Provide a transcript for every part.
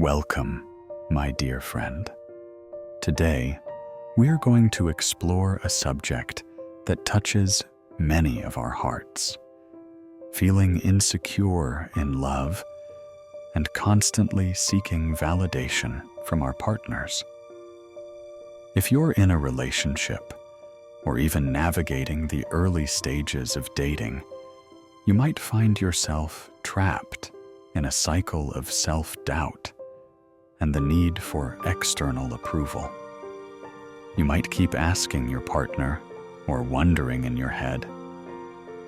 Welcome, my dear friend. Today, we are going to explore a subject that touches many of our hearts. Feeling insecure in love and constantly seeking validation from our partners. If you're in a relationship or even navigating the early stages of dating, you might find yourself trapped in a cycle of self-doubt and the need for external approval. You might keep asking your partner or wondering in your head,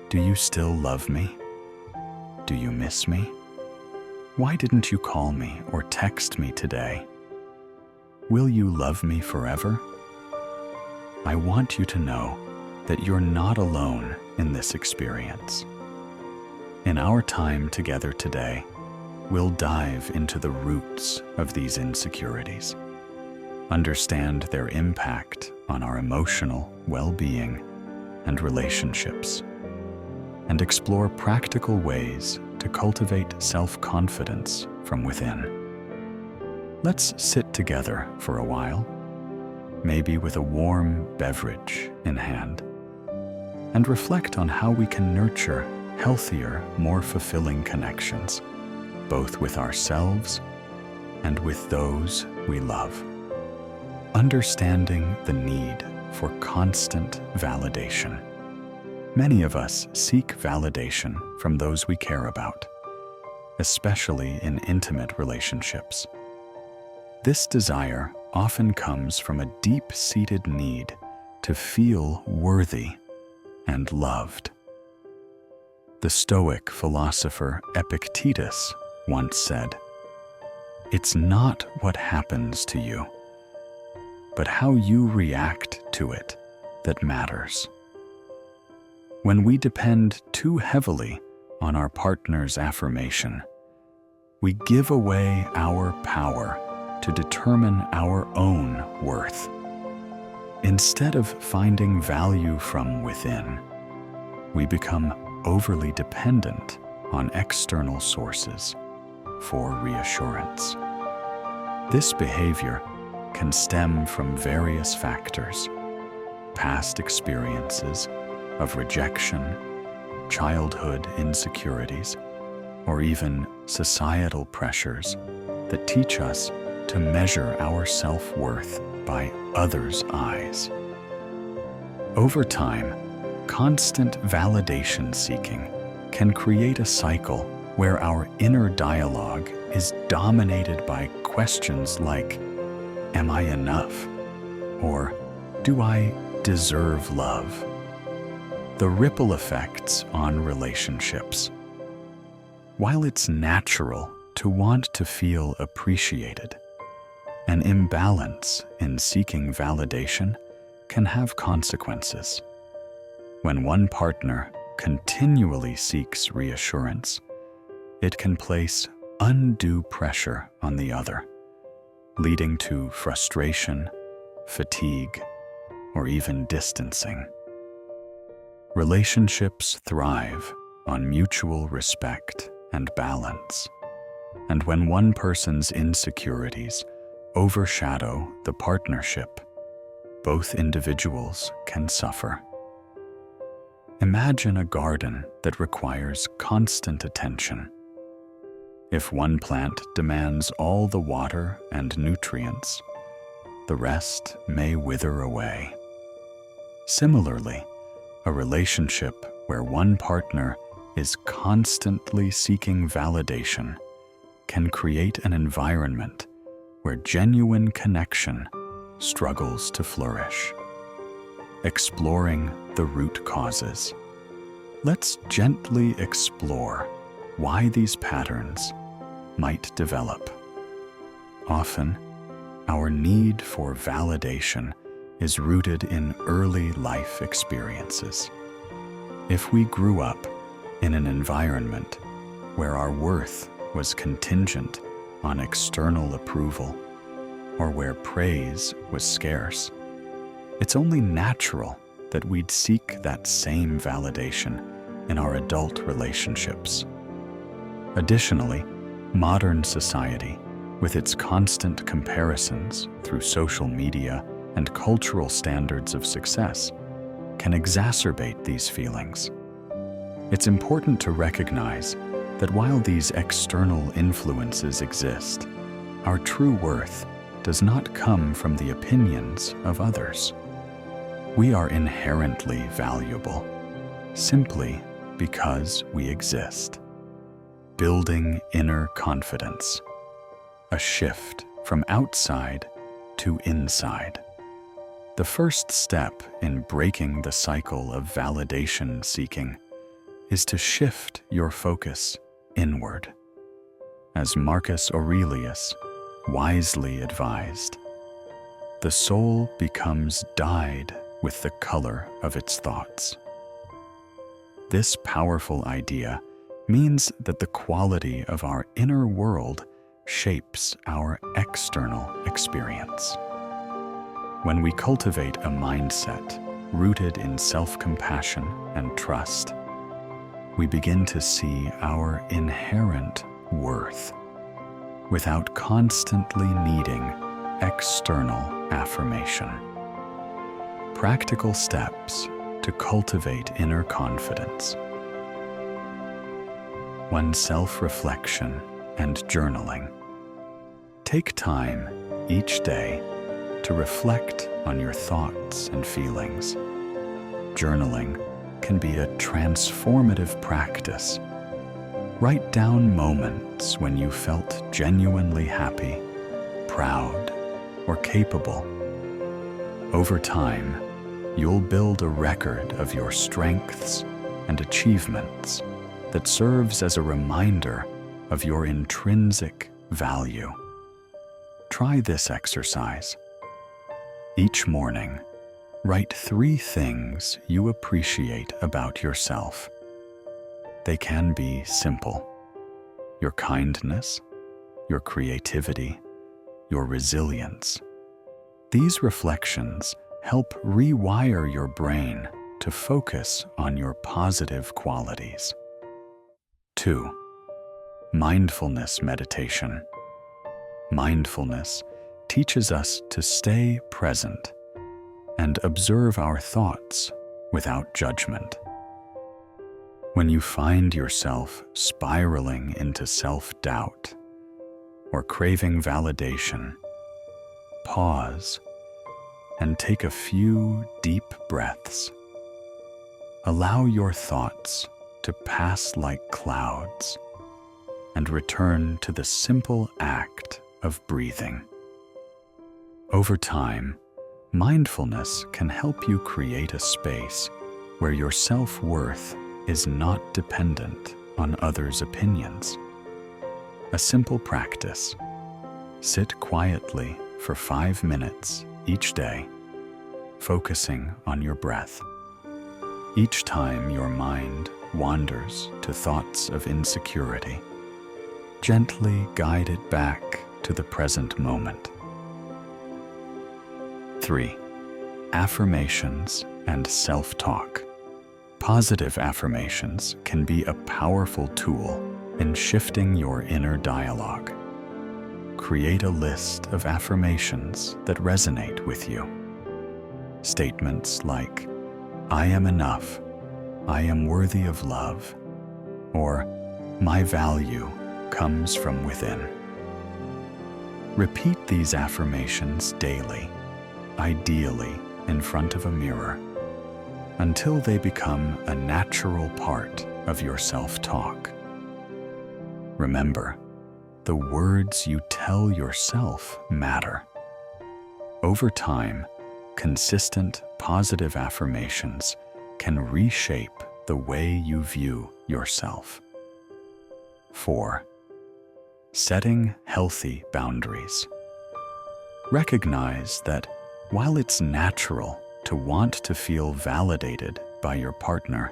do you still love me? Do you miss me? Why didn't you call me or text me today? Will you love me forever? I want you to know that you're not alone in this experience. In our time together today, we'll dive into the roots of these insecurities, understand their impact on our emotional well-being and relationships, and explore practical ways to cultivate self-confidence from within. Let's sit together for a while, maybe with a warm beverage in hand, and reflect on how we can nurture healthier, more fulfilling connections, both with ourselves and with those we love. Understanding the need for constant validation. Many of us seek validation from those we care about, especially in intimate relationships. This desire often comes from a deep-seated need to feel worthy and loved. The Stoic philosopher Epictetus once said, "It's not what happens to you, but how you react to it that matters." When we depend too heavily on our partner's affirmation, we give away our power to determine our own worth. Instead of finding value from within, we become overly dependent on external sources for reassurance. This behavior can stem from various factors: past experiences of rejection, childhood insecurities, or even societal pressures that teach us to measure our self-worth by others' eyes. Over time, constant validation seeking can create a cycle where our inner dialogue is dominated by questions like, "Am I enough?" or "Do I deserve love?" The ripple effects on relationships. While it's natural to want to feel appreciated, an imbalance in seeking validation can have consequences. When one partner continually seeks reassurance, it can place undue pressure on the other, leading to frustration, fatigue, or even distancing. Relationships thrive on mutual respect and balance, and when one person's insecurities overshadow the partnership, both individuals can suffer. Imagine a garden that requires constant attention. If one plant demands all the water and nutrients, the rest may wither away. Similarly, a relationship where one partner is constantly seeking validation can create an environment where genuine connection struggles to flourish. Exploring the root causes. Let's gently explore why these patterns might develop. Often, our need for validation is rooted in early life experiences. If we grew up in an environment where our worth was contingent on external approval, or where praise was scarce, it's only natural that we'd seek that same validation in our adult relationships. Additionally, modern society with its constant comparisons through social media and cultural standards of success, can exacerbate these feelings. It's important to recognize that while these external influences exist, our true worth does not come from the opinions of others. We are inherently valuable, simply because we exist. Building inner confidence, a shift from outside to inside. The first step in breaking the cycle of validation seeking is to shift your focus inward. As Marcus Aurelius wisely advised, the soul becomes dyed with the color of its thoughts. This powerful idea means that the quality of our inner world shapes our external experience. When we cultivate a mindset rooted in self-compassion and trust, we begin to see our inherent worth without constantly needing external affirmation. Practical steps to cultivate inner confidence. 1. Self-reflection and journaling. Take time each day to reflect on your thoughts and feelings. Journaling can be a transformative practice. Write down moments when you felt genuinely happy, proud, or capable. Over time, you'll build a record of your strengths and achievements that serves as a reminder of your intrinsic value. Try this exercise. Each morning, write 3 things you appreciate about yourself. They can be simple: your kindness, your creativity, your resilience. These reflections help rewire your brain to focus on your positive qualities. 2. Mindfulness meditation. Mindfulness teaches us to stay present and observe our thoughts without judgment. When you find yourself spiraling into self-doubt or craving validation, pause and take a few deep breaths. Allow your thoughts to pass like clouds and return to the simple act of breathing. Over time, mindfulness can help you create a space where your self-worth is not dependent on others' opinions. A simple practice: sit quietly for 5 minutes each day, focusing on your breath. Each time your mind wanders to thoughts of insecurity, gently guide it back to the present moment. 3. Affirmations and self-talk. Positive affirmations can be a powerful tool in shifting your inner dialogue. Create a list of affirmations that resonate with you. Statements like, "I am enough," "I am worthy of love," or "My value comes from within." Repeat these affirmations daily, ideally in front of a mirror, until they become a natural part of your self-talk. Remember, the words you tell yourself matter. Over time, consistent positive affirmations can reshape the way you view yourself. 4. Setting healthy boundaries. Recognize that while it's natural to want to feel validated by your partner,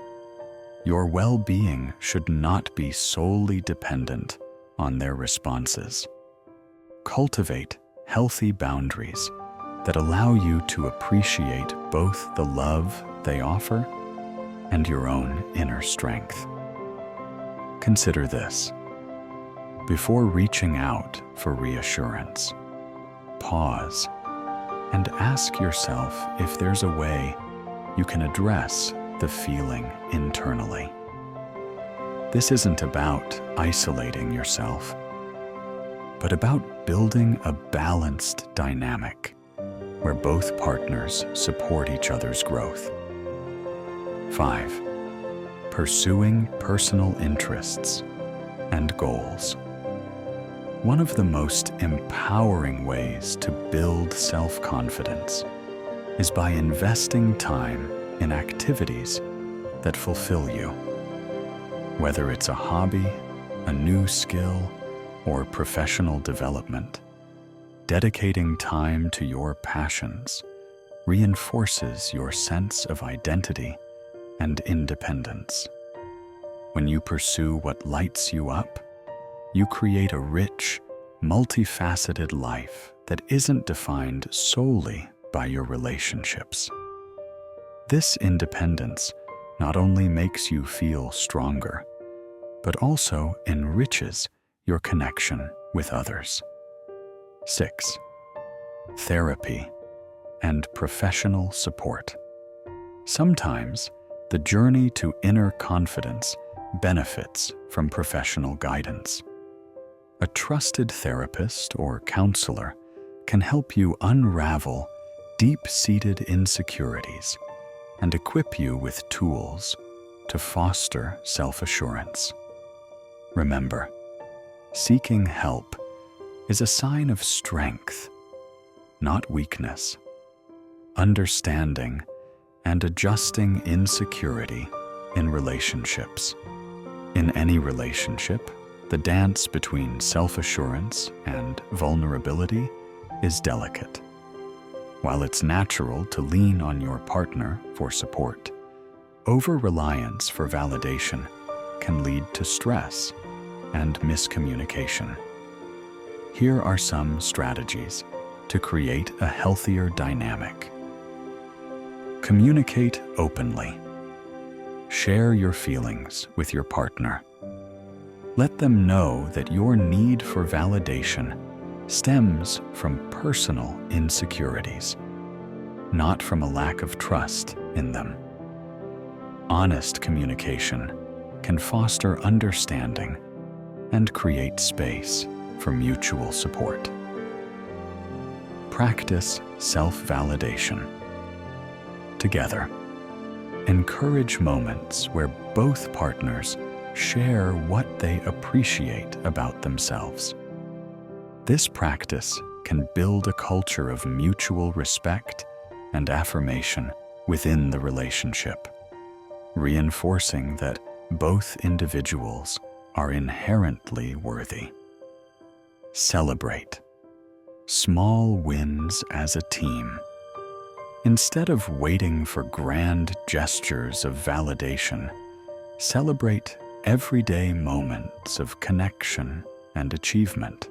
your well-being should not be solely dependent on their responses. Cultivate healthy boundaries that allow you to appreciate both the love they offer and your own inner strength. Consider this: Before reaching out for reassurance, pause and ask yourself if there's a way you can address the feeling internally. This isn't about isolating yourself, but about building a balanced dynamic where both partners support each other's growth. 5. Pursuing personal interests and goals. One of the most empowering ways to build self-confidence is by investing time in activities that fulfill you. Whether it's a hobby, a new skill, or professional development, dedicating time to your passions reinforces your sense of identity and independence. When you pursue what lights you up, you create a rich, multifaceted life that isn't defined solely by your relationships. This independence not only makes you feel stronger, but also enriches your connection with others. 6. Therapy and professional support. Sometimes the journey to inner confidence benefits from professional guidance. A trusted therapist or counselor can help you unravel deep-seated insecurities and equip you with tools to foster self-assurance. Remember, seeking help is a sign of strength, not weakness. Understanding and adjusting insecurity in relationships. In any relationship, the dance between self-assurance and vulnerability is delicate. While it's natural to lean on your partner for support, over-reliance for validation can lead to stress and miscommunication. Here are some strategies to create a healthier dynamic. Communicate openly. Share your feelings with your partner. Let them know that your need for validation stems from personal insecurities, not from a lack of trust in them. Honest communication can foster understanding and create space for mutual support. Practice self-validation. Together, encourage moments where both partners share what they appreciate about themselves. This practice can build a culture of mutual respect and affirmation within the relationship, reinforcing that both individuals are inherently worthy. Celebrate small wins as a team. Instead of waiting for grand gestures of validation, celebrate everyday moments of connection and achievement.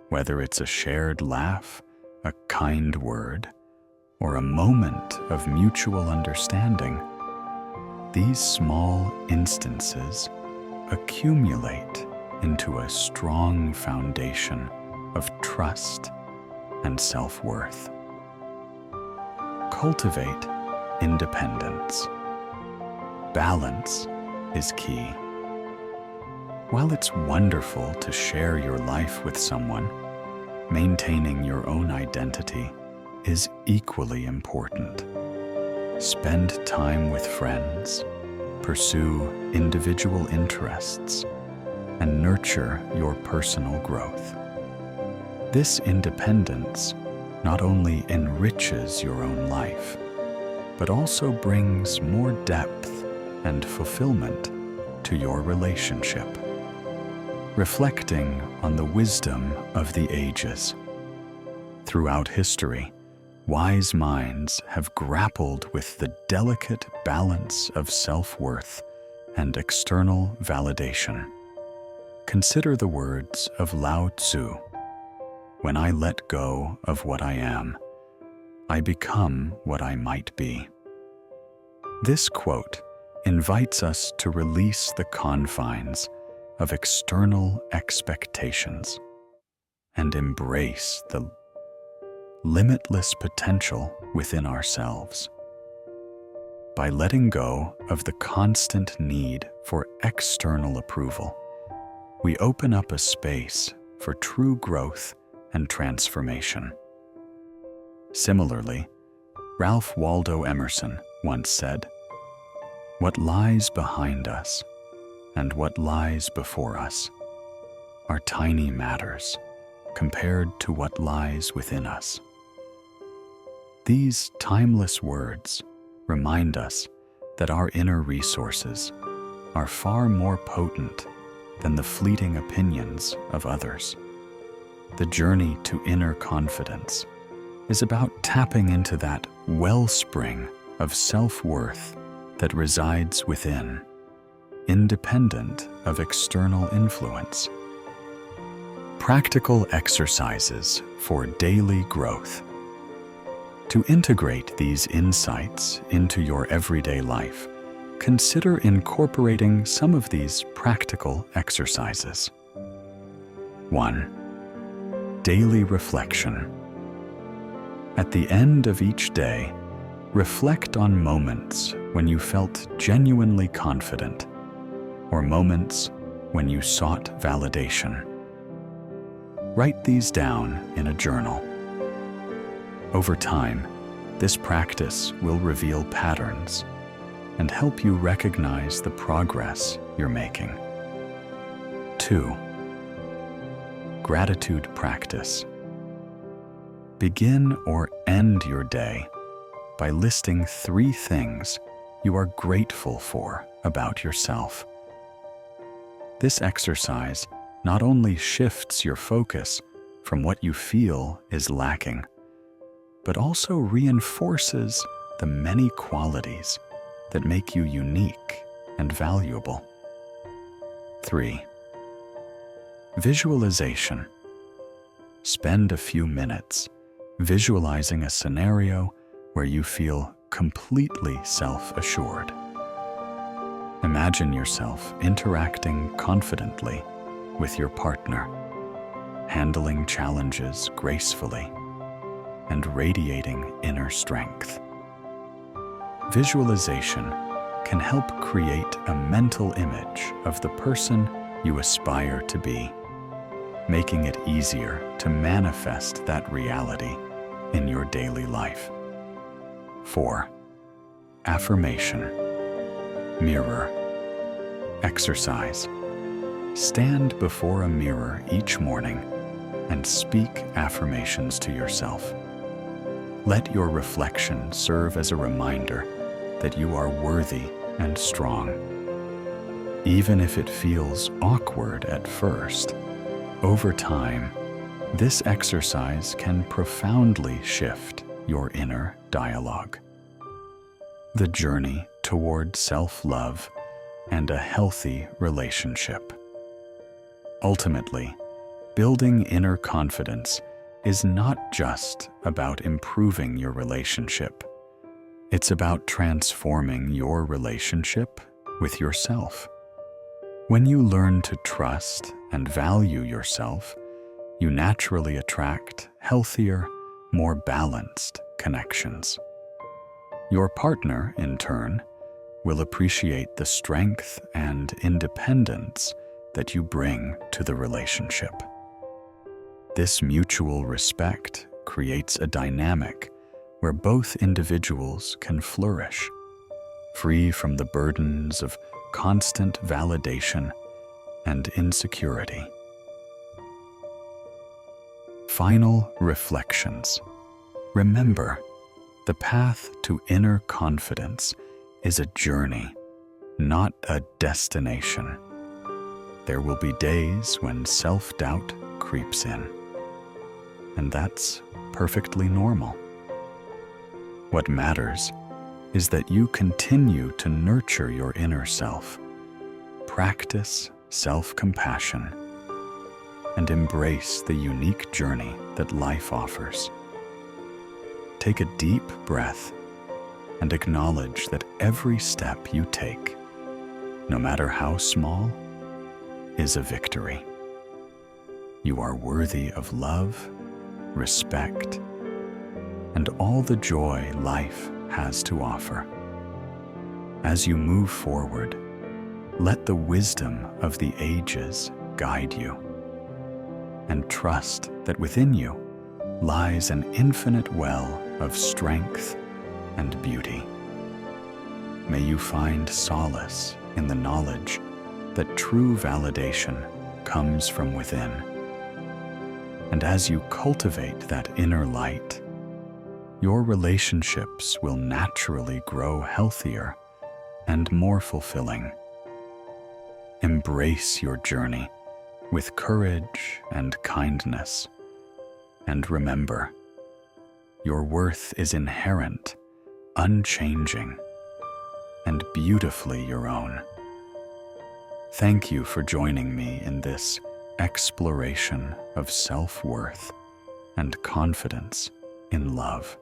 Whether it's a shared laugh, a kind word, or a moment of mutual understanding, these small instances accumulate into a strong foundation of trust and self-worth. Cultivate independence. Balance is key. While it's wonderful to share your life with someone, maintaining your own identity is equally important. Spend time with friends, pursue individual interests, and nurture your personal growth. This independence not only enriches your own life, but also brings more depth and fulfillment to your relationship. Reflecting on the wisdom of the ages. Throughout history, wise minds have grappled with the delicate balance of self-worth and external validation. Consider the words of Lao Tzu. When I let go of what I am, I become what I might be. This quote invites us to release the confines of external expectations and embrace the limitless potential within ourselves. By letting go of the constant need for external approval, we open up a space for true growth and transformation. Similarly, Ralph Waldo Emerson once said, "What lies behind us and what lies before us are tiny matters compared to what lies within us." These timeless words remind us that our inner resources are far more potent than the fleeting opinions of others. The journey to inner confidence is about tapping into that wellspring of self-worth that resides within, independent of external influence. Practical exercises for daily growth. To integrate these insights into your everyday life, consider incorporating some of these practical exercises. 1. Daily reflection. At the end of each day, reflect on moments when you felt genuinely confident, or moments when you sought validation. Write these down in a journal. Over time, this practice will reveal patterns and help you recognize the progress you're making. 2. Gratitude practice. Begin or end your day by listing 3 things you are grateful for about yourself. This exercise not only shifts your focus from what you feel is lacking, but also reinforces the many qualities that make you unique and valuable. 3. Visualization. Spend a few minutes visualizing a scenario where you feel completely self-assured. Imagine yourself interacting confidently with your partner, handling challenges gracefully, and radiating inner strength. Visualization can help create a mental image of the person you aspire to be, making it easier to manifest that reality in your daily life. 4. Affirmation. Mirror. Exercise. Stand before a mirror each morning and speak affirmations to yourself. Let your reflection serve as a reminder that you are worthy and strong. Even if it feels awkward at first, over time, this exercise can profoundly shift your inner dialogue. The journey toward self-love and a healthy relationship. Ultimately, building inner confidence is not just about improving your relationship. It's about transforming your relationship with yourself. When you learn to trust and value yourself, you naturally attract healthier, more balanced connections. Your partner, in turn, will appreciate the strength and independence that you bring to the relationship. This mutual respect creates a dynamic where both individuals can flourish, free from the burdens of constant validation and insecurity. Final reflections. Remember, the path to inner confidence is a journey, not a destination. There will be days when self-doubt creeps in, and that's perfectly normal. What matters is that you continue to nurture your inner self, practice self-compassion, and embrace the unique journey that life offers. Take a deep breath and acknowledge that every step you take, no matter how small, is a victory. You are worthy of love, respect, and all the joy life has to offer. As you move forward, let the wisdom of the ages guide you, and trust that within you lies an infinite well of strength and beauty. May you find solace in the knowledge that true validation comes from within. And as you cultivate that inner light, your relationships will naturally grow healthier and more fulfilling. Embrace your journey with courage and kindness, and remember, your worth is inherent, unchanging, and beautifully your own. Thank you for joining me in this exploration of self-worth and confidence in love.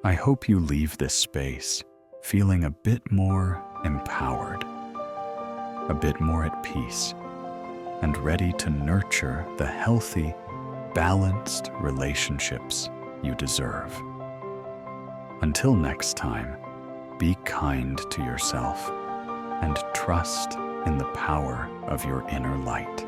I hope you leave this space feeling a bit more empowered, a bit more at peace, and ready to nurture the healthy, balanced relationships you deserve. Until next time, be kind to yourself and trust in the power of your inner light.